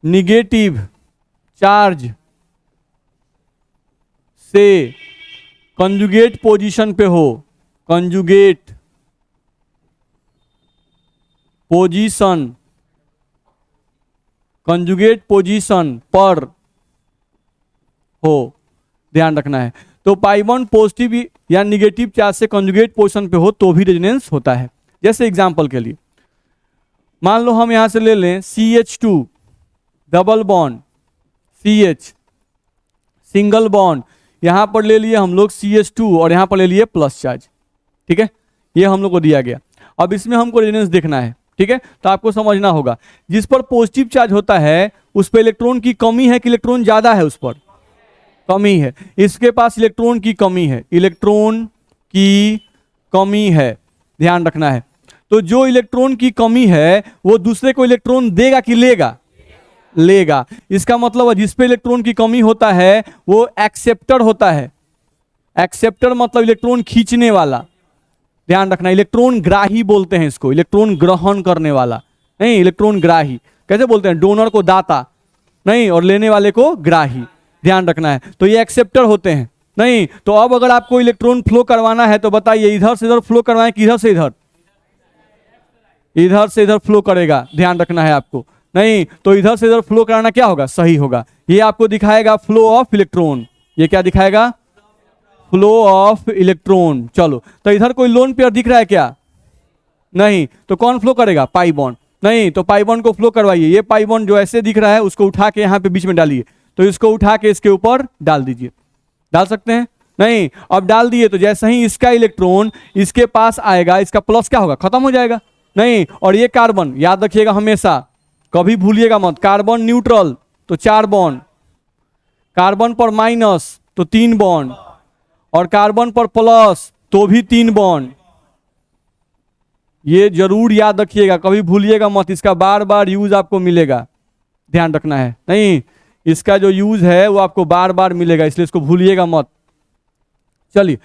निगेटिव चार्ज से कंजुगेट पोजीशन पे हो, कंजुगेट पोजीशन पर हो, ध्यान रखना है। तो पाई बॉन्ड पॉजिटिव या निगेटिव चार्ज से कंजुगेट पोजीशन पे हो तो भी रेजोनेंस होता है। जैसे एग्जांपल के लिए मान लो हम यहां से ले लें CH2 double bond, CH single bond, यहां पर ले लिए हम लोग CH2 और यहां पर ले लिए प्लस चार्ज। ठीक है, ये हम लोग को दिया गया। अब इसमें हमको रेजोनेंस देखना है। ठीक है, तो आपको समझना होगा जिस पर पॉजिटिव चार्ज होता है उस पर इलेक्ट्रॉन की कमी है कि इलेक्ट्रॉन ज्यादा है, उस पर कमी है। इसके पास इलेक्ट्रॉन की कमी है, इलेक्ट्रॉन की कमी है, ध्यान रखना है। तो जो इलेक्ट्रॉन की कमी है वो दूसरे को इलेक्ट्रॉन देगा कि लेगा, लेगा। इसका मतलब है जिस पे इलेक्ट्रॉन की कमी होता है वो एक्सेप्टर होता है। एक्सेप्टर मतलब इलेक्ट्रॉन खींचने वाला, ध्यान रखना। इलेक्ट्रॉन ग्राही बोलते हैं इसको, इलेक्ट्रॉन ग्रहण करने वाला नहीं, इलेक्ट्रॉन ग्राही कैसे बोलते हैं, डोनर को दाता नहीं और लेने वाले को ग्राही, ध्यान रखना है। तो ये एक्सेप्टर होते हैं नहीं। तो अब अगर आपको इलेक्ट्रॉन फ्लो करवाना है तो बताइए इधर से इधर फ्लो करवाएं कि इधर से इधर, इधर से इधर फ्लो करेगा, ध्यान रखना है आपको। नहीं तो इधर से इधर फ्लो कराना क्या होगा, सही होगा। ये आपको दिखाएगा फ्लो ऑफ इलेक्ट्रॉन, ये क्या दिखाएगा, फ्लो ऑफ इलेक्ट्रॉन। चलो तो इधर कोई लोन पेयर दिख रहा है क्या, नहीं, तो कौन फ्लो करेगा, पाई बॉन्ड। नहीं तो पाई बॉन्ड को फ्लो करवाइए। ये पाई बॉन्ड जो ऐसे दिख रहा है उसको उठा के यहाँ पे बीच में डालिए, तो इसको उठा के इसके ऊपर डाल दीजिए, डाल सकते हैं नहीं। अब डाल दिए तो जैसे ही इसका इलेक्ट्रॉन इसके पास आएगा इसका प्लस क्या होगा, खत्म हो जाएगा नहीं। और ये कार्बन याद रखिएगा हमेशा, कभी भूलिएगा मत, कार्बन न्यूट्रल तो 4 बॉन्ड, कार्बन पर माइनस तो 3 बॉन्ड, और कार्बन पर प्लस तो भी 3 बॉन्ड। ये जरूर याद रखिएगा, कभी भूलिएगा मत, इसका बार बार यूज आपको मिलेगा, ध्यान रखना है नहीं। इसका जो यूज है वो आपको बार बार मिलेगा, इसलिए इसको भूलिएगा मत। चलिए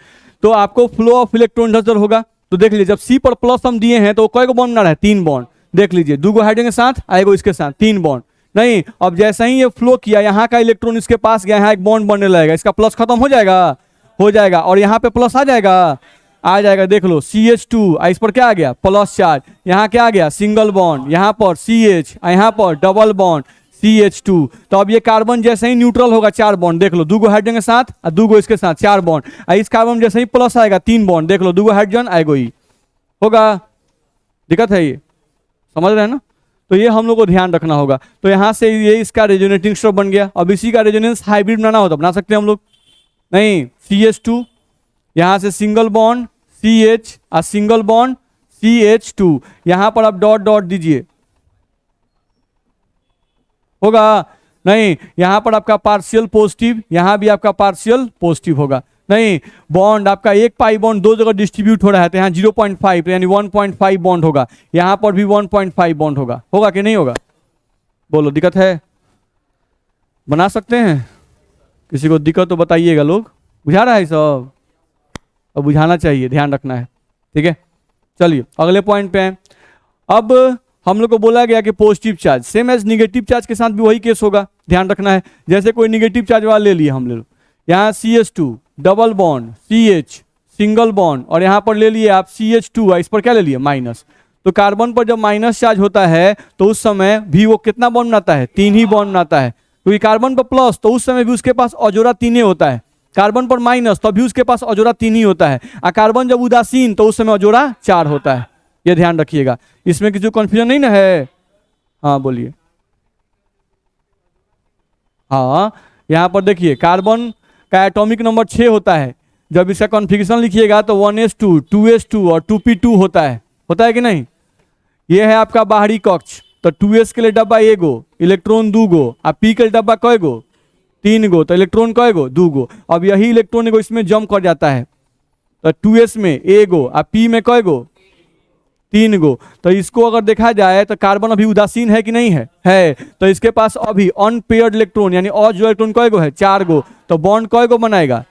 तो आपको फ्लो ऑफ इलेक्ट्रॉन इधर होगा तो देख लीजिए जब C पर प्लस हम दिए हैं तो कई गो बॉन्ड बना रहा है, 3 बॉन्ड। देख लीजिए 2 गो हाइड्रोजन के साथ, आएगो इसके साथ, 3 बॉन्ड। नहीं, अब जैसे ही ये फ्लो किया, यहाँ का इलेक्ट्रॉन इसके पास गया, यहाँ एक बॉन्ड बनने लगेगा, इसका प्लस खत्म हो जाएगा, हो जाएगा, और यहाँ पे प्लस आ जाएगा, आ जाएगा। देख लो CH2, इस पर क्या आ गया, प्लस चार्ज। यहाँ क्या आ गया, सिंगल बॉन्ड, यहाँ पर CH, यहाँ पर डबल बॉन्ड CH2। तो अब ये कार्बन जैसे ही न्यूट्रल होगा 4 बॉन्ड, देख लो 2 गो हाइड्रोजन के साथ और 2 गो इसके साथ 4 बॉन्ड। इस कार्बन जैसे ही प्लस आएगा 3 बॉन्ड, देख लो 2 गो हाइड्रोजन आएगा, ही होगा। दिक्कत है ये, समझ रहे हैं ना? तो ये हम लोग को ध्यान रखना होगा। तो यहाँ से ये इसका रेजोनेटिंग स्ट्रक्चर बन गया। अब इसी का रेजोनेंस हाइब्रिड बनाना हो तो बना सकते हैं हम लोग। नहीं, CH2, यहाँ से सिंगल बॉन्ड CH और सिंगल बॉन्ड CH2, यहाँ पर आप डॉट डॉट दीजिए, होगा। नहीं, यहाँ पर आपका पार्शियल पॉजिटिव, यहाँ भी आपका पार्शियल पॉजिटिव होगा। नहीं, बॉन्ड आपका एक पाई बॉन्ड 2 जगह डिस्ट्रीब्यूट हो रहा है, तो यहाँ 0.5 यानी 1.5 बॉन्ड होगा, यहाँ पर भी 1.5 बॉन्ड होगा। होगा कि नहीं होगा? बोलो, दिक्कत है? बना सकते हैं? किसी को दिक्कत तो बताइएगा। लोग बुझा रहा है सब? अब बुझाना चाहिए, ध्यान रखना है, ठीक है। चलिए अगले पॉइंट पे हैं। अब हम लोग को बोला गया कि positive charge same as negative charge के साथ भी वही केस होगा, ध्यान रखना है। जैसे कोई निगेटिव चार्ज वाला ले लिए हम लोग, यहाँ CH2 double bond CH single bond, और यहाँ पर ले लिए आप CH2, इस पर क्या ले लिए, माइनस। तो कार्बन पर जब माइनस चार्ज होता है तो उस समय भी वो कितना बॉन्ड बनाता है, 3 ही बॉन्ड बनाता है। क्योंकि कार्बन पर प्लस तो उस समय भी उसके पास अजोरा 3 ही होता है, कार्बन पर माइनस तो भी उसके पास अजोरा 3 ही होता है, और कार्बन जब उदासीन तो उस समय अजोरा 4 होता है। ये ध्यान रखिएगा, इसमें किसी को कंफ्यूजन नहीं ना है? हाँ बोलिए। हाँ, यहाँ पर देखिए कार्बन का एटॉमिक नंबर 6 होता है। जब इसका कॉन्फ़िगरेशन लिखिएगा तो 1s2 2s2 और 2p2 होता है कि नहीं? ये है आपका बाहरी कक्ष। तो 2s के लिए डब्बा एगो, इलेक्ट्रॉन 2 गो, और p के लिए डब्बा कै गो, 3 गो, तो इलेक्ट्रॉन कै गो, 2 गो। अब यही इलेक्ट्रॉन एगो इसमें जंप कर जाता है, तो 2s में एगो और p में कै गो, 3 गो। तो इसको अगर देखा जाए तो कार्बन अभी उदासीन है कि नहीं है? तो इसके पास अभी अनपेयर्ड इलेक्ट्रॉन यानी अजोड़ इलेक्ट्रॉन कै गो है, 4 गो। तो बॉन्ड कै गो बनाएगा,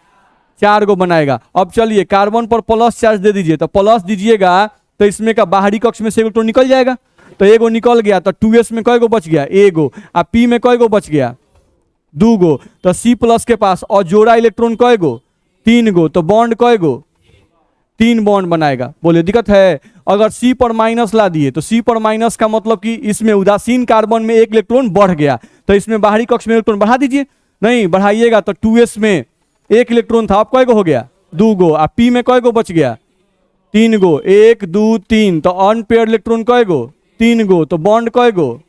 4 गो बनाएगा। अब चलिए कार्बन पर प्लस चार्ज दे दीजिए, तो प्लस दीजिएगा तो इसमें का बाहरी कक्ष में से इलेक्ट्रॉन निकल जाएगा। तो एगो निकल गया, तो 2s में कै गो बच गया, एगो, और p में कै गो बच गया, 2 गो। तो C प्लस के पास अजोड़ा इलेक्ट्रॉन कै गो, 3 गो। तो बॉन्ड कै गो, 3 बॉन्ड बनाएगा। बोलिए, दिक्कत है? अगर C पर माइनस ला दिए तो C पर माइनस का मतलब कि इसमें उदासीन कार्बन में 1 इलेक्ट्रॉन बढ़ गया, तो इसमें बाहरी कक्ष में इलेक्ट्रॉन बढ़ा दीजिए। नहीं बढ़ाइएगा तो 2s में 1 इलेक्ट्रॉन था, अब कै गो हो गया, 2 गो, और p में कै गो बच गया, 3 गो, 1 2 3। तो अनपेयर्ड इलेक्ट्रॉन कै गो, 3 गो। तो बॉन्ड कै गो?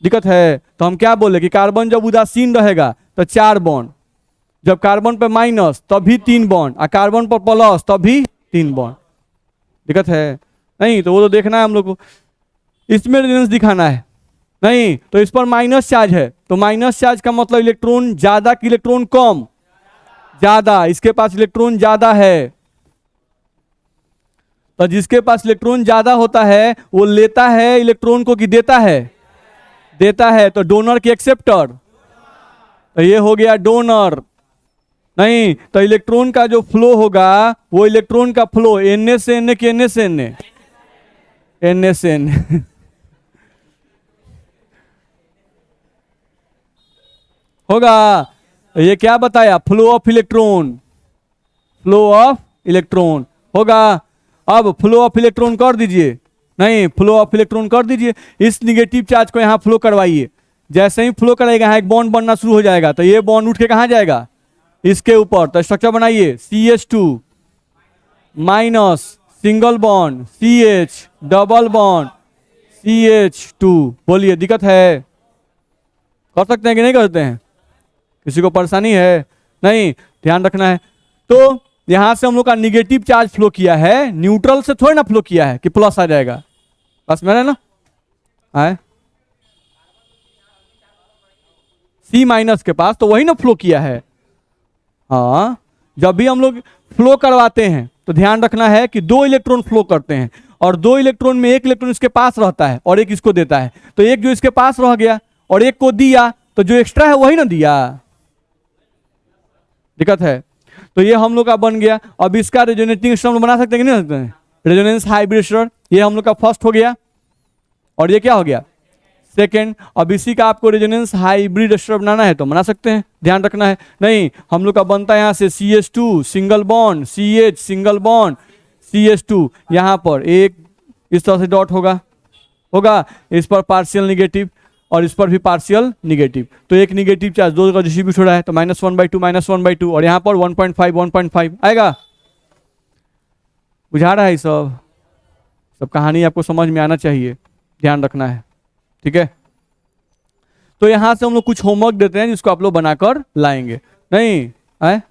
दिक्कत है? तो हम क्या बोले कि कार्बन जब उदासीन रहेगा तो 4 बॉन्ड, जब कार्बन पर माइनस तभी 3 बॉन्ड, और कार्बन पर प्लस तभी 3 बॉन्ड। दिक्कत है? नहीं, तो वो तो देखना है हम लोग को, इसमें रेजोनेंस दिखाना है। नहीं, तो इस पर माइनस चार्ज है, तो माइनस चार्ज का मतलब इलेक्ट्रॉन ज्यादा कि इलेक्ट्रॉन कम? ज्यादा। इसके पास इलेक्ट्रॉन ज्यादा है, तो जिसके पास इलेक्ट्रॉन ज्यादा होता है वो लेता है इलेक्ट्रॉन को कि देता है? देता है। तो डोनर की एक्सेप्टर, तो ये हो गया डोनर। नहीं, तो इलेक्ट्रॉन का जो फ्लो होगा वो इलेक्ट्रॉन का फ्लो Na से Na कि Na से Na? Na से Na। होगा। ये क्या बताया? Flow of electron, flow of electron होगा। अब फ्लो ऑफ इलेक्ट्रॉन कर दीजिए। नहीं, फ्लो ऑफ इलेक्ट्रॉन कर दीजिए। इस निगेटिव चार्ज को यहाँ फ्लो करवाइए। जैसे ही फ्लो करेगा यहाँ एक बॉन्ड बनना शुरू हो जाएगा, तो ये बॉन्ड उठ के कहाँ जाएगा? इसके ऊपर। तो स्ट्रक्चर बनाइए, CH2 minus single bond CH double bond CH2। बोलिए, दिक्कत है? कर सकते हैं कि नहीं करते हैं? किसी को परेशानी है? नहीं, ध्यान रखना है। तो यहां से हम लोग का निगेटिव चार्ज फ्लो किया है, न्यूट्रल से थोड़ी ना फ्लो किया है कि प्लस आ जाएगा। बस मैंने ना आए C माइनस के पास, तो वही ना फ्लो किया है। हाँ, जब भी हम लोग फ्लो करवाते हैं तो ध्यान रखना है कि 2 इलेक्ट्रॉन फ्लो करते हैं, और 2 इलेक्ट्रॉन में 1 इलेक्ट्रॉन इसके पास रहता है और 1 इसको देता है। तो 1 जो इसके पास रह गया और 1 को दिया, तो जो एक्स्ट्रा है वही ना दिया। दिक्कत है? तो ये हम लोग का बन गया। अब इसका रेजोनेटिंग स्टर्म बना सकते हैं कि नहीं सकते हैं? रेजोनेंस हाइब्रिड स्टर्म, ये हम लोग का फर्स्ट हो गया और ये क्या हो गया सेकेंड। अब इसी का आपको रेजोनेंस हाइब्रिड स्टर्म बनाना है तो बना सकते हैं, ध्यान रखना है। नहीं, हम लोग का बनता है यहाँ से CH2 single bond, CH single bond, CH2, यहाँ पर एक इस तरह से डॉट होगा, इस पर पार्शियल निगेटिव और इस पर भी पार्शियल निगेटिव। तो एक निगेटिव चार्ज दो का डिस्ट्रीब्यूट हो रहा है तो -1/2 -1/2 और यहाँ पर 1.5 1.5 आएगा। बुझा रहा है सब कहानी आपको समझ में आना चाहिए, ध्यान रखना है, ठीक है। तो यहां से हम लोग कुछ होमवर्क देते हैं जिसको आप लोग बनाकर लाएंगे। नहीं है?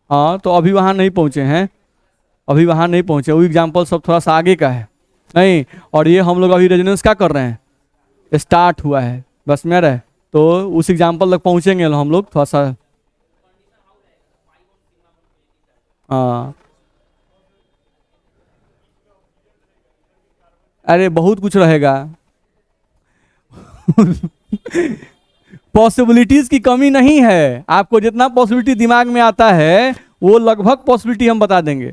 हाँ, तो अभी वहां नहीं पहुंचे हैं, अभी वहां नहीं पहुंचे, वो एग्जाम्पल सब थोड़ा सा आगे का है। नहीं, और ये हम लोग अभी रेजोनेंस क्या कर रहे हैं, स्टार्ट हुआ है बस में रहे, तो उस एग्जाम्पल तक पहुंचेंगे हम लोग थोड़ा सा। हाँ, अरे बहुत कुछ रहेगा। पॉसिबिलिटीज की कमी नहीं है, आपको जितना पॉसिबिलिटी दिमाग में आता है वो लगभग पॉसिबिलिटी हम बता देंगे।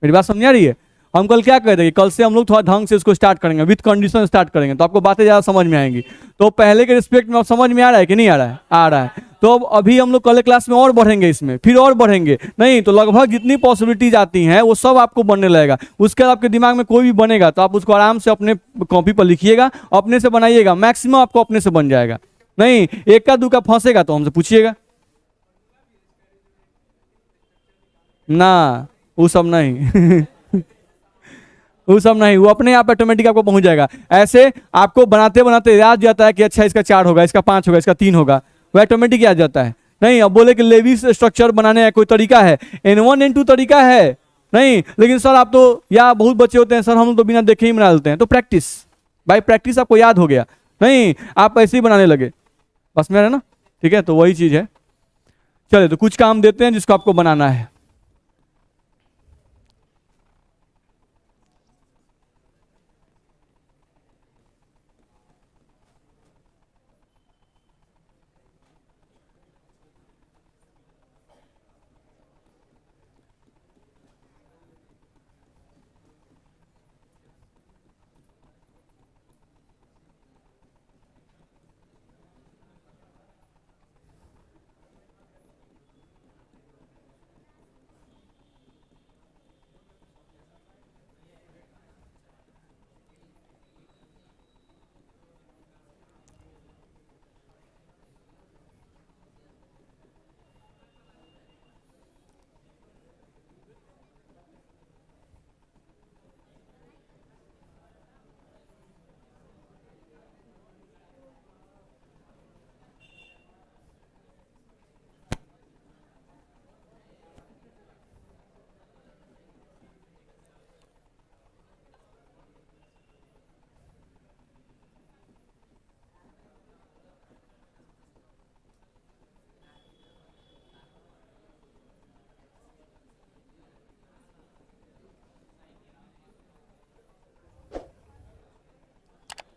मेरी बात समझ आ रही है? हम कल क्या कह देंगे, कल से हम लोग थोड़ा ढंग से इसको स्टार्ट करेंगे, विथ कंडीशन स्टार्ट करेंगे, तो आपको बातें ज़्यादा समझ में आएंगी। तो पहले के रिस्पेक्ट में अब समझ में आ रहा है कि नहीं आ रहा है? आ रहा है। तो अब अभी हम लोग कल क्लास में और बढ़ेंगे, इसमें फिर और बढ़ेंगे। नहीं तो लगभग जितनी पॉसिबिलिटीज आती हैं वो सब आपको बनने लगेगा। उसके बाद आपके दिमाग में कोई भी बनेगा तो आप उसको आराम से अपने कॉपी पर लिखिएगा, अपने से बनाइएगा, मैक्सिमम आपको अपने से बन जाएगा। नहीं, एक का दू का फंसेगा तो हमसे पूछिएगा ना, वो सब नहीं। वो सब नहीं, वो अपने आप ऑटोमेटिक आपको पहुंच जाएगा। ऐसे आपको बनाते बनाते याद जाता है कि अच्छा इसका 4 होगा, इसका 5 होगा, इसका 3 होगा, वो ऑटोमेटिक याद जाता है। नहीं, अब बोले कि लेविस स्ट्रक्चर बनाने का कोई तरीका है, N1 N2 तरीका है नहीं, लेकिन सर आप तो, या बहुत बच्चे होते हैं सर हम लोग तो बिना देखे ही बना लेते हैं, तो प्रैक्टिस बाय प्रैक्टिस आपको याद हो गया। नहीं, आप ऐसे ही बनाने लगे, बस में है ना, ठीक है। तो वही चीज है। चलिए, तो कुछ काम देते हैं जिसको आपको बनाना है।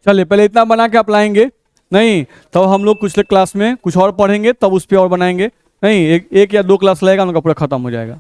चलिए, पहले इतना बना के आप लाएंगे। नहीं, तब हम लोग कुछ क्लास में कुछ और पढ़ेंगे, तब उस पर और बनाएंगे। नहीं, एक या दो क्लास लगेगा, उनका पूरा खत्म हो जाएगा।